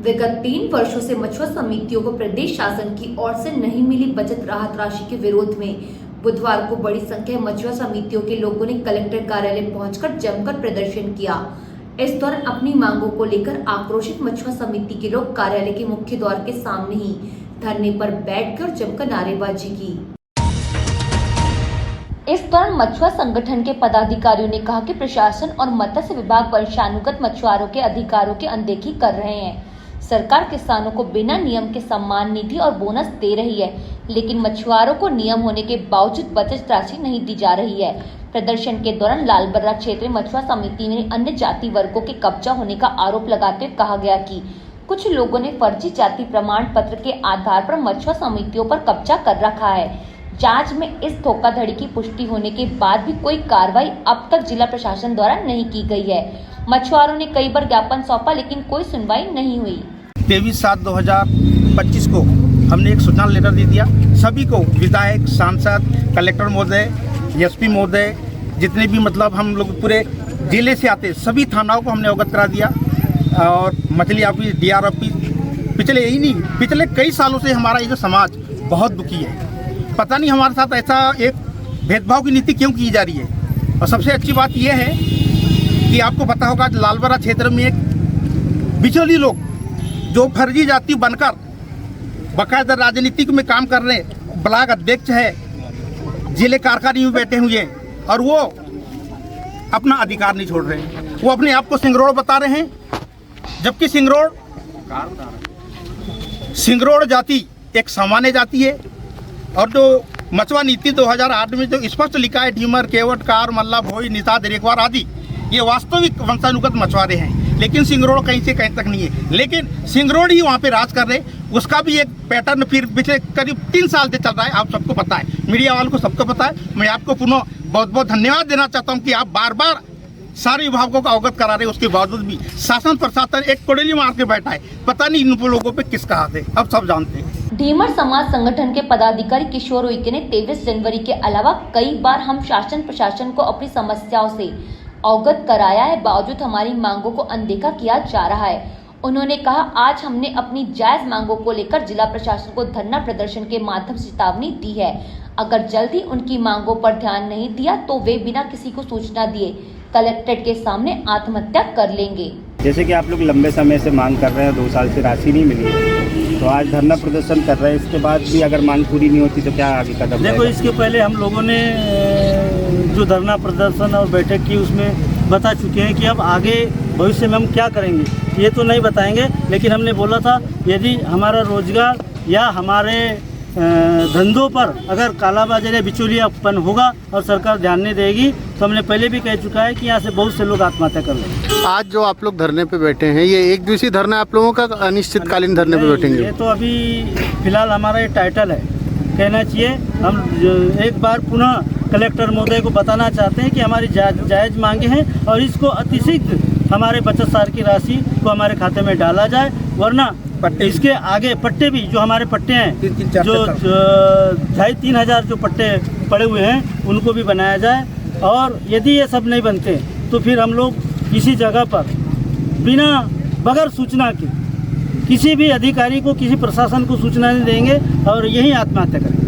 विगत 3 वर्षों से मछुआ समितियों को प्रदेश शासन की ओर से नहीं मिली बचत राहत राशि के विरोध में बुधवार को बड़ी संख्या में मछुआ समितियों के लोगों ने कलेक्टर कार्यालय पहुंचकर जमकर प्रदर्शन किया। इस दौरान अपनी मांगों को लेकर आक्रोशित मछुआ समिति के लोग कार्यालय के मुख्य द्वार के सामने ही धरने पर बैठकर जमकर नारेबाजी की। इस दौरान मछुआ संगठन के पदाधिकारियों ने कहा कि प्रशासन और मत्स्य विभाग वंशानुगत मछुआरों के अधिकारों की अनदेखी कर रहे हैं। सरकार किसानों को बिना नियम के सम्मान निधि और बोनस दे रही है, लेकिन मछुआरों को नियम होने के बावजूद बचत राशि नहीं दी जा रही है। प्रदर्शन के दौरान लालबर्रा क्षेत्रीय मछुआ समिति में अन्य जाति वर्गों के कब्जा होने का आरोप लगाते हुए कहा गया कि कुछ लोगों ने फर्जी जाति प्रमाण पत्र के आधार पर मछुआ समितियों पर कब्जा कर रखा है। जांच में इस धोखाधड़ी की पुष्टि होने के बाद भी कोई कार्रवाई अब तक जिला प्रशासन द्वारा नहीं की गई है। मछुआरों ने कई बार ज्ञापन सौंपा, लेकिन कोई सुनवाई नहीं हुई। 23/7/2025 को हमने एक सूचना लेटर दे दिया सभी को, विधायक, सांसद, कलेक्टर महोदय, एसपी महोदय, जितने भी मतलब हम लोग पूरे जिले से आते सभी थानाओं को हमने अवगत करा दिया। और मछली ऑफिस, डीआर ऑफिस, पिछले कई सालों से हमारा ये जो समाज बहुत दुखी है। पता नहीं हमारे साथ ऐसा एक भेदभाव की नीति क्यों की जा रही है। और सबसे अच्छी बात यह है कि आपको पता होगा लालबर्रा क्षेत्र में एक बिचौली लोग जो फर्जी जाति बनकर बाकायदा राजनीतिक में काम कर रहे हैं, ब्लॉक अध्यक्ष है, जिले कारखाने में बैठे हुए हैं और वो अपना अधिकार नहीं छोड़ रहे हैं। वो अपने आप को सिंगरोड़ बता रहे हैं, जबकि सिंगरोड़ जाति एक सामान्य जाति है। और जो मछुआ नीति 2008 में जो स्पष्ट लिखा है, ढीमर, केवट, कार, मल्ला, भोई, निषाद, रेखवार आदि ये वास्तविक वंशानुगत मछुआरे हैं, लेकिन सिंगरोड़ कहीं से कहीं तक नहीं है। लेकिन सिंगरोड़ ही वहाँ पे राज कर रहे, उसका भी एक पैटर्न फिर पिछले करीब 3 साल से चल रहा है। आप सबको पता है, मीडिया वालों को सबको पता है। मैं आपको पुनः बहुत बहुत धन्यवाद देना चाहता हूँ कि आप बार बार सारे विभागों को अवगत करा रहे, उसके बावजूद भी शासन प्रशासन एक कोडेली मार के बैठा है। पता नहीं इन लोगों पे किसका हाथ है, अब सब जानते हैं। ढीमर समाज संगठन के पदाधिकारी किशोर उइके ने 23 जनवरी के अलावा कई बार हम शासन प्रशासन को अपनी समस्याओं से अवगत कराया है, बावजूद हमारी मांगों को अनदेखा किया जा रहा है। उन्होंने कहा, आज हमने अपनी जायज मांगों को लेकर जिला प्रशासन को धरना प्रदर्शन के माध्यम से चेतावनी दी है। अगर जल्दी उनकी मांगों पर ध्यान नहीं दिया तो वे बिना किसी को सूचना दिए कलेक्ट्रेट के सामने आत्महत्या कर लेंगे। जैसे कि आप लोग लंबे समय से मांग कर रहे हैं, 2 साल से राशि नहीं मिली है, तो आज धरना प्रदर्शन कर रहे हैं। इसके बाद भी अगर मांग पूरी नहीं होती तो क्या आगे कदम? देखो, इसके पहले हम लोगों ने जो धरना प्रदर्शन और बैठक की उसमें बता चुके हैं कि अब आगे भविष्य में हम क्या करेंगे ये तो नहीं बताएंगे, लेकिन हमने बोला था यदि हमारा रोजगार या हमारे धंधों पर अगर कालाबाजारी बिचौलियापन होगा और सरकार ध्यान नहीं देगी तो हमने पहले भी कह चुका है कि यहाँ से बहुत से लोग आत्महत्या कर लेंगे। आज जो आप लोग धरने पे बैठे हैं, ये एक दिवसीय धरना आप लोगों का अनिश्चितकालीन धरने पे बैठेंगे? ये तो अभी फिलहाल हमारा ये टाइटल है, कहना चाहिए। हम एक बार पुनः कलेक्टर महोदय को बताना चाहते हैं कि हमारी जायज़ मांगे हैं और इसको अतिशीघ्र हमारे बचत सार की राशि को हमारे खाते में डाला जाए, वरना इसके आगे पट्टे भी जो हमारे पट्टे हैं जो 2,500-3 हज़ार जो पट्टे पड़े हुए हैं उनको भी बनाया जाए। और यदि ये सब नहीं बनते तो फिर हम लोग किसी जगह पर बिना बगैर सूचना के किसी भी अधिकारी को, किसी प्रशासन को सूचना नहीं देंगे और यही आत्महत्या करेंगे।